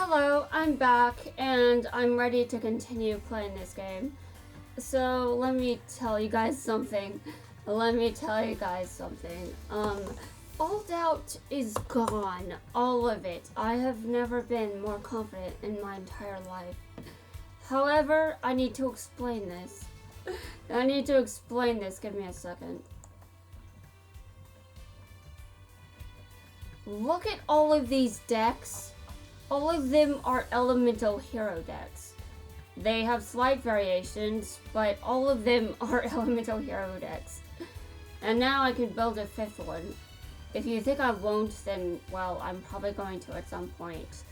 Hello, I'm back and I'm ready to continue playing this game. So let me tell you guys something. All doubt is gone. All of it. I have never been more confident in my entire life. However, I need to explain this. Give me a second. Look at all of these decks. All of them are elemental hero decks. They have slight variations, but all of them are elemental hero decks. And now I can build a fifth one. If you think I won't, then, well, I'm probably going to at some point.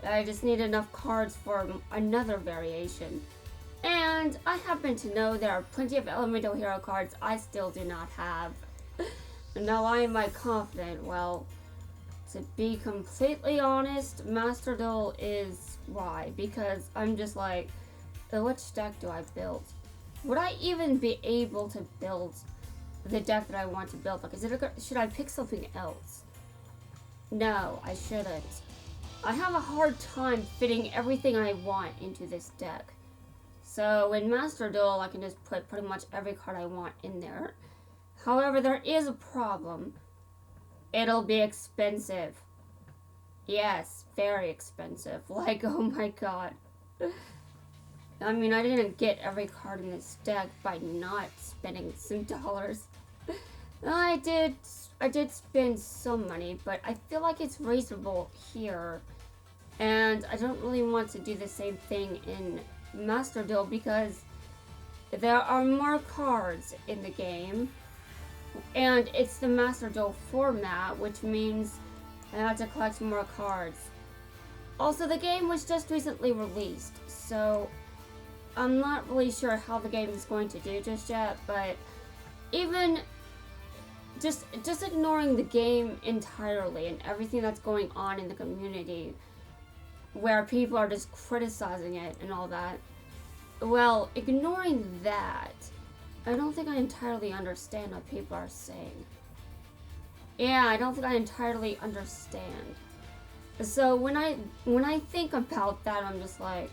I just need enough cards for another variation. And I happen to know there are plenty of elemental hero cards I still do not have. Now, why am I confident? Well, to be completely honest, Master Duel is why. Because I'm just like, which deck do I build? Would I even be able to build the deck that I want to build? Like, should I pick something else? No, I shouldn't. I have a hard time fitting everything I want into this deck. So in Master Duel, I can just put pretty much every card I want in there. However, there is a problem. It'll be expensive. Yes, very expensive. Like, oh my god. I mean, I didn't get every card in this deck by not spending some dollars. I did spend some money, but I feel like it's reasonable here. And I don't really want to do the same thing in Master Duel because there are more cards in the game. And it's the Master Duel format, which means I have to collect more cards. Also, the game was just recently released, so I'm not really sure how the game is going to do just yet, but even just ignoring the game entirely and everything that's going on in the community where people are just criticizing it and all that, well, ignoring that, I don't think I entirely understand what people are saying. Yeah, I don't think I entirely understand. So when I think about that, I'm just like,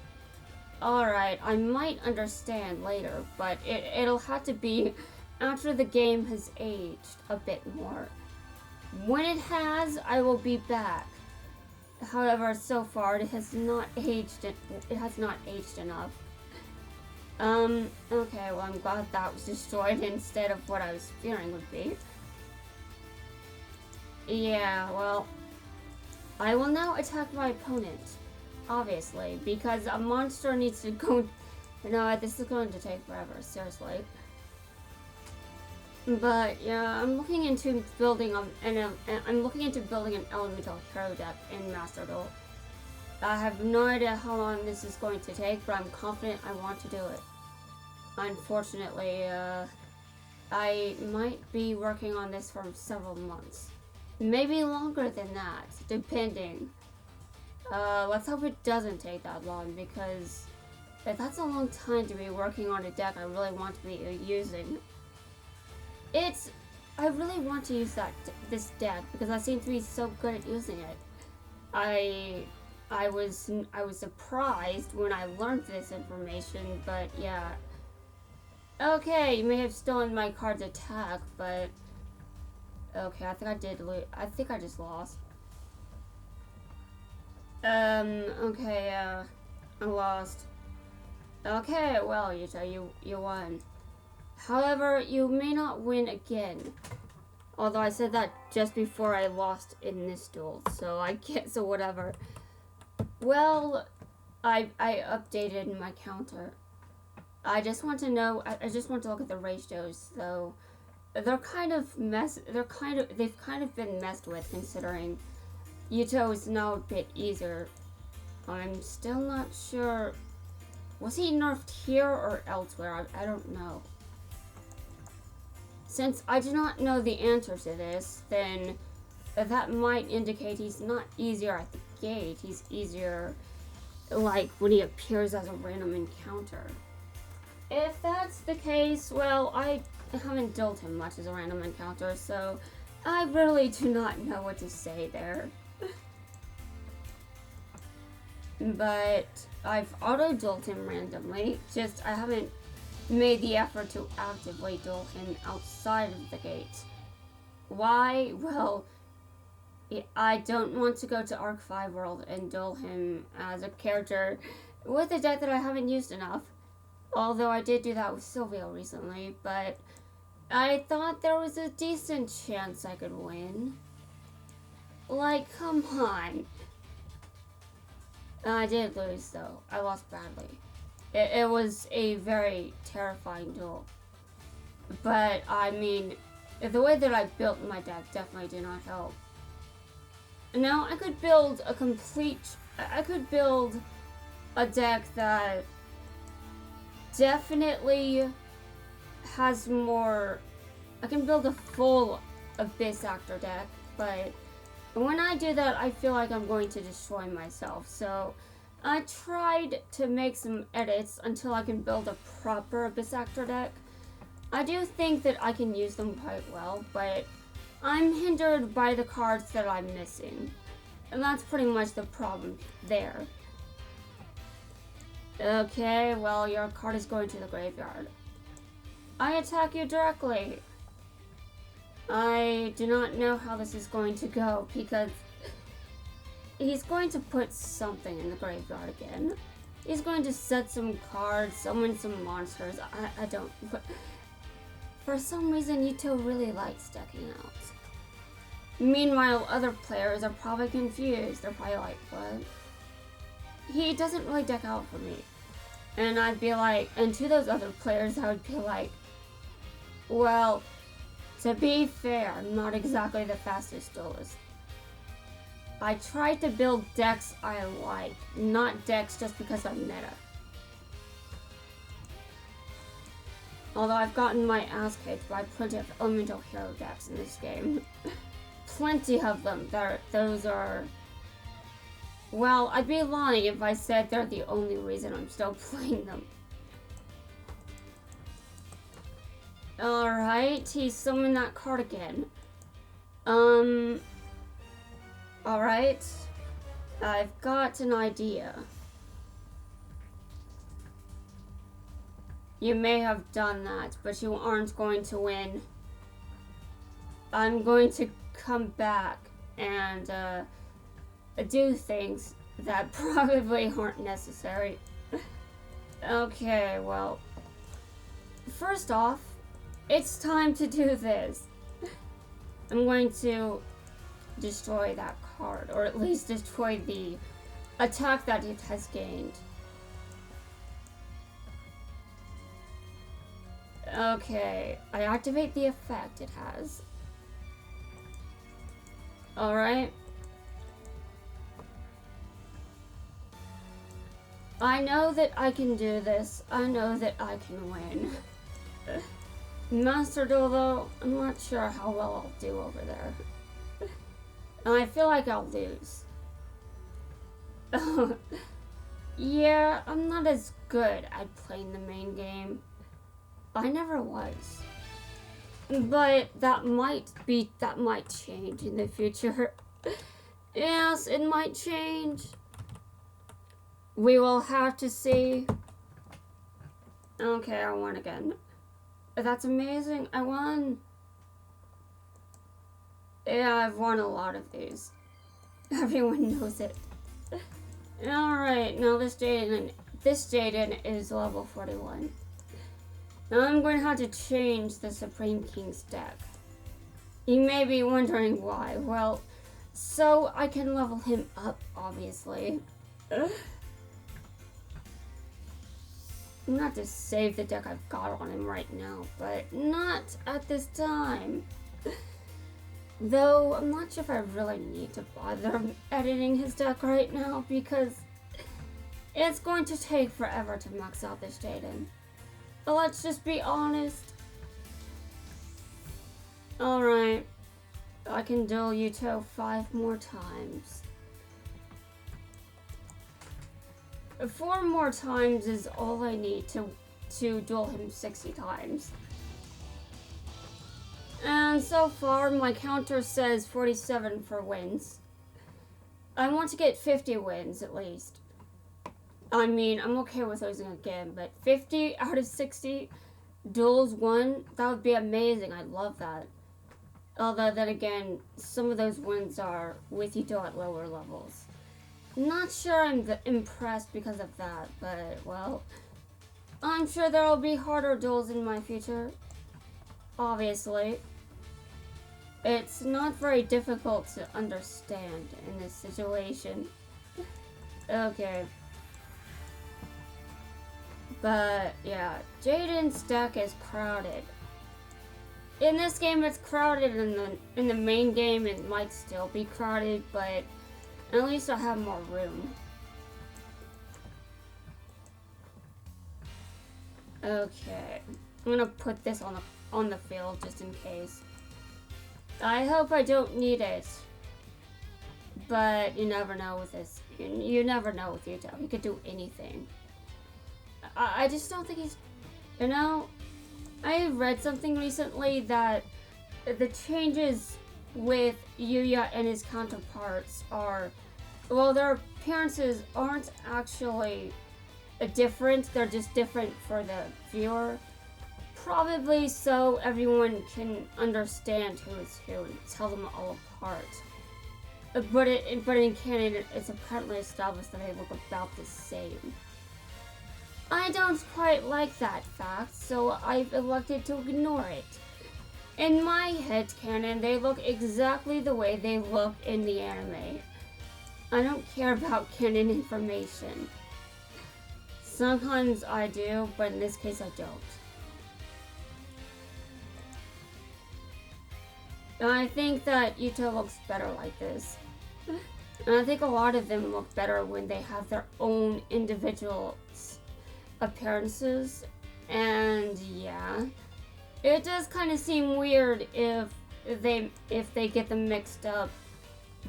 alright, I might understand later, but it'll have to be after the game has aged a bit more. When it has, I will be back. However, so far it has not aged enough. Okay, well, I'm glad that was destroyed instead of what I was fearing would be. Yeah, well, I will now attack my opponent, obviously, because a monster needs to go. No, this is going to take forever, seriously. But yeah, I'm looking into building an elemental hero deck in Master Duel. I have no idea how long this is going to take, but I'm confident I want to do it. Unfortunately, I might be working on this for several months. Maybe longer than that, depending. Let's hope it doesn't take that long, because that's a long time to be working on a deck I really want to be using. I really want to use this deck, because I seem to be so good at using it. I was surprised when I learned this information, but yeah. Okay, you may have stolen my card's attack, but okay, I think I did lose. I think I just lost. Okay, I lost. Okay, well, you won. However, you may not win again. Although I said that just before I lost in this duel, so I can't. So whatever. Well, I updated my counter. I just want to know. I just want to look at the ratios. So they've kind of been messed with, considering Yuto is now a bit easier. I'm still not sure. Was he nerfed here or elsewhere? I don't know. Since I do not know the answer to this, then that might indicate he's not easier at the gate. He's easier, like, when he appears as a random encounter. If that's the case, well, I haven't dealt him much as a random encounter, so I really do not know what to say there. but I've auto-dueled him randomly. Just I haven't made the effort to actively duel him outside of the gate. Why? Well, I don't want to go to Arc 5 World and duel him as a character with a deck that I haven't used enough. Although I did do that with Sylvia recently, but I thought there was a decent chance I could win. Like, come on. I did lose, though. I lost badly. It was a very terrifying duel. But, I mean, the way that I built my deck definitely did not help. Now, I could build a deck that definitely has more. I can build a full Abyss Actor deck, but when I do that, I feel like I'm going to destroy myself. So I tried to make some edits until I can build a proper Abyss Actor deck. I do think that I can use them quite well, but I'm hindered by the cards that I'm missing. And that's pretty much the problem there. Okay, well, your card is going to the graveyard. I attack you directly. I do not know how this is going to go because he's going to put something in the graveyard again. He's going to set some cards, summon some monsters. I don't. But for some reason, Yuto really likes decking out. Meanwhile, other players are probably confused. They're probably like, what? He doesn't really deck out for me. And I'd be like, and to those other players, I would be like, well, to be fair, I'm not exactly the fastest duelist. I try to build decks I like, not decks just because I'm meta. Although I've gotten my ass kicked by plenty of elemental hero decks in this game. Plenty of them. Those are... Well, I'd be lying if I said they're the only reason I'm still playing them. Alright, he summoned that card again. Alright. I've got an idea. You may have done that, but you aren't going to win. I'm going to come back and, do things that probably aren't necessary. Okay, well, first off, it's time to do this. I'm going to destroy that card, or at least destroy the attack that it has gained. Okay, I activate the effect it has. Alright. I know that I can do this. I know that I can win. Master Duel, though, I'm not sure how well I'll do over there. And I feel like I'll lose. Yeah, I'm not as good at playing the main game. I never was. But that might change in the future. Yes, it might change. We will have to see. Okay, I won again. That's amazing. I won. Yeah, I've won a lot of these. Everyone knows it. Alright, now this Jaden is level 41. Now I'm going to have to change the Supreme King's deck. You may be wondering why. Well, so I can level him up, obviously. I'm gonna have to save the deck I've got on him right now, but not at this time. Though, I'm not sure if I really need to bother editing his deck right now, because it's going to take forever to max out this Jaden. But let's just be honest. Alright. I can duel Yuto 5 more times. 4 more times is all I need to duel him 60 times. And so far, my counter says 47 for wins. I want to get 50 wins, at least. I mean, I'm okay with losing again, but 50 out of 60 duels won, that would be amazing. I'd love that. Although, then again, some of those wins are with you at lower levels. Not sure I'm impressed because of that, but, well, I'm sure there will be harder duels in my future. Obviously. It's not very difficult to understand in this situation. Okay. But, yeah, Jaden's deck is crowded. In this game, it's crowded. In the main game, it might still be crowded, but at least I'll have more room. Okay, I'm gonna put this on the field just in case. I hope I don't need it, but you never know with this. You never know with Yuto. He could do anything. I just don't think he's. You know, I read something recently that the changes with Yuya and his counterparts are, well, their appearances aren't actually different. They're just different for the viewer. Probably so everyone can understand who is who and tell them all apart. But in canon, it's apparently established that they look about the same. I don't quite like that fact, so I've elected to ignore it. In my headcanon, they look exactly the way they look in the anime. I don't care about canon information. Sometimes I do, but in this case I don't. And I think that Yuto looks better like this. And I think a lot of them look better when they have their own individual appearances. And yeah, it does kind of seem weird if they get them mixed up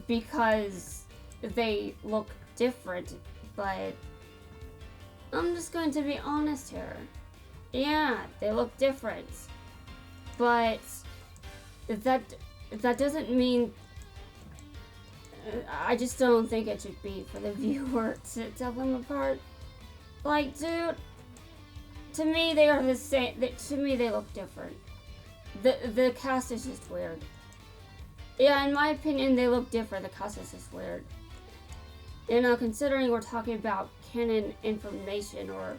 because they look different, but I'm just going to be honest here. Yeah, they look different, but that doesn't mean. I just don't think it should be for the viewer to tell them apart. Like, dude, to me they are the same. To me they look different. The cast is just weird. Yeah, in my opinion, they look different. The cast is just weird. You know, considering we're talking about canon information, or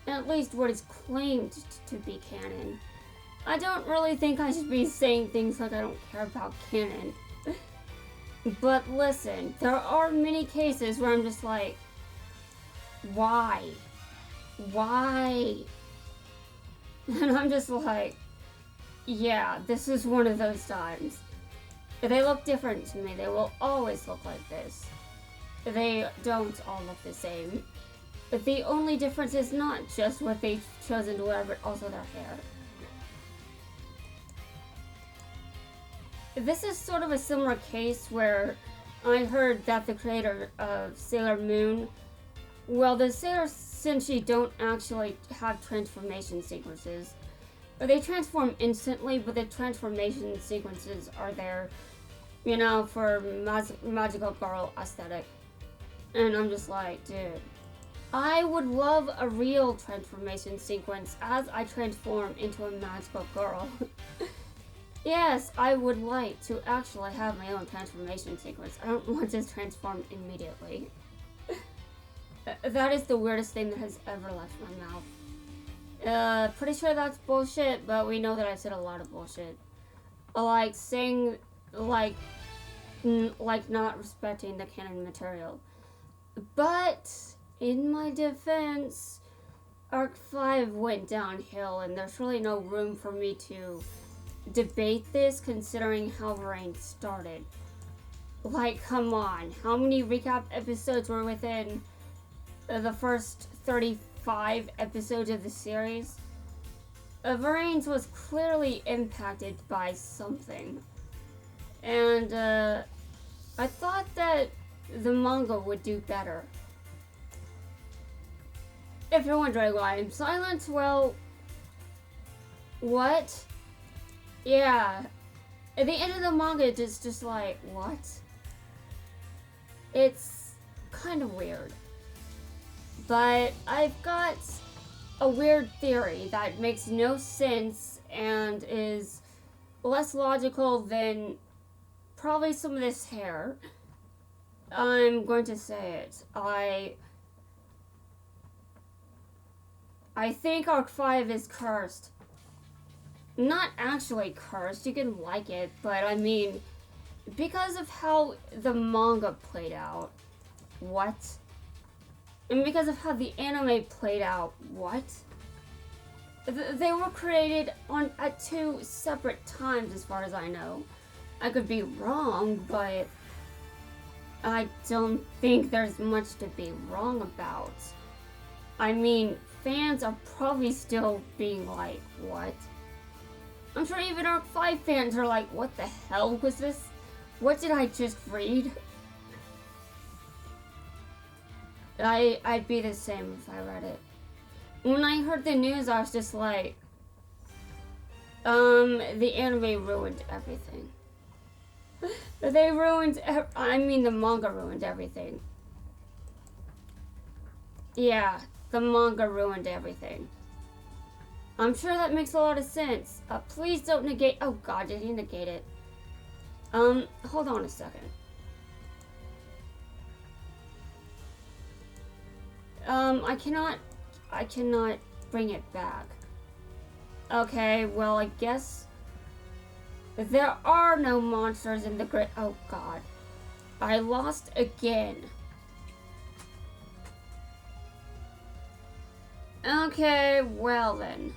at least what is claimed to be canon, I don't really think I should be saying things like I don't care about canon. But listen, there are many cases where I'm just like, why? Why? And I'm just like, yeah, this is one of those times. They look different to me. They will always look like this. They don't all look the same. But the only difference is not just what they've chosen to wear, but also their hair. This is sort of a similar case where I heard that the creator of Sailor Moon, well, the Sailor Senshi don't actually have transformation sequences. They transform instantly, but the transformation sequences are there, you know, for magical girl aesthetic. And I'm just like, dude, I would love a real transformation sequence as I transform into a magical girl. Yes, I would like to actually have my own transformation sequence. I don't want to transform immediately. That is the weirdest thing that has ever left my mouth. Pretty sure that's bullshit, but we know that I said a lot of bullshit. Like saying, like not respecting the canon material. But, in my defense, Arc 5 went downhill, and there's really no room for me to debate this considering how Reign started. Like, come on, how many recap episodes were within the first 35 episodes of the series? Reigns was clearly impacted by something. And I thought that the manga would do better. If you're wondering why I'm silent, well, what? Yeah, at the end of the manga, it's just like, what? It's kind of weird. But I've got a weird theory that makes no sense and is less logical than probably some of this hair. I'm going to say it. I think Arc 5 is cursed. Not actually cursed, you can like it, but I mean, because of how the manga played out. What? And because of how the anime played out. What? They were created at 2 separate times as far as I know. I could be wrong, but I don't think there's much to be wrong about. I mean, fans are probably still being like, what? I'm sure even Arc 5 fans are like, what the hell was this? What did I just read? I'd be the same if I read it. When I heard the news, I was just like, the anime ruined everything. They ruined, the manga ruined everything. Yeah, the manga ruined everything. I'm sure that makes a lot of sense. Please don't negate, oh god, did he negate it? Hold on a second. I cannot bring it back. Okay, well, I guess there are no monsters in the grid. Oh god. I lost again. Okay, well then.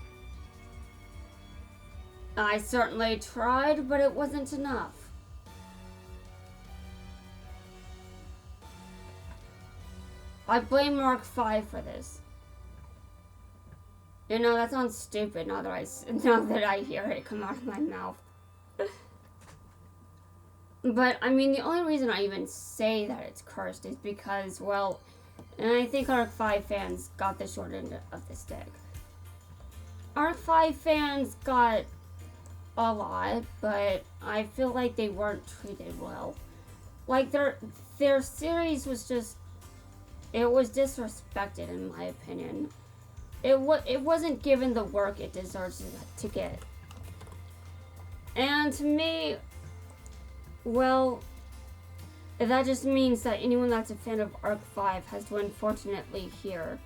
I certainly tried, but it wasn't enough. I blame Mark 5 for this. You know, that sounds stupid now that I hear it come out of my mouth. But, I mean, the only reason I even say that it's cursed is because, well, and I think Arc 5 fans got the short end of the stick. Arc 5 fans got a lot, but I feel like they weren't treated well. Like, their series was just, it was disrespected in my opinion. It wasn't given the work it deserves to get. And to me, well, that just means that anyone that's a fan of Arc 5 has to unfortunately hear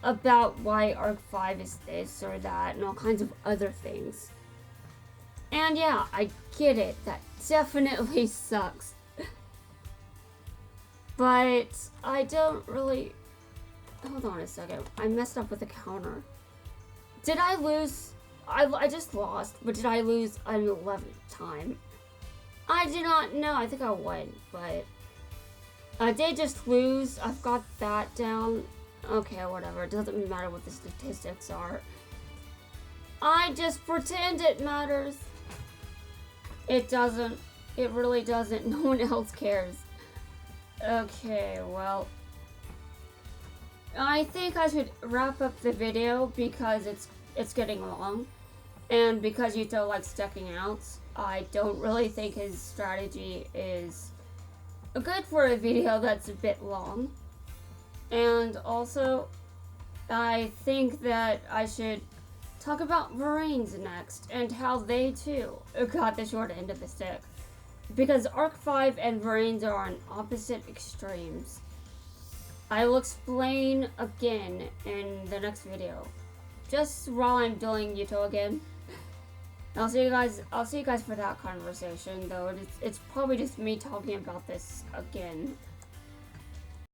about why Arc 5 is this or that and all kinds of other things. And yeah, I get it. That definitely sucks. But I don't really... Hold on a second. I messed up with the counter. Did I lose? I just lost, but did I lose an 11th time? I do not know. I think I won, but I did just lose. I've got that down. Okay, whatever. It doesn't matter what the statistics are. I just pretend it matters. It doesn't. It really doesn't. No one else cares. Okay, well, I think I should wrap up the video because it's getting long, and because Yuto likes sticking out. I don't really think his strategy is good for a video that's a bit long. And also, I think that I should talk about Marines next and how they too got the short end of the stick. Because Arc 5 and Marines are on opposite extremes. I will explain again in the next video. Just while I'm doing Yuto again. I'll see you guys for that conversation, though it's probably just me talking about this again.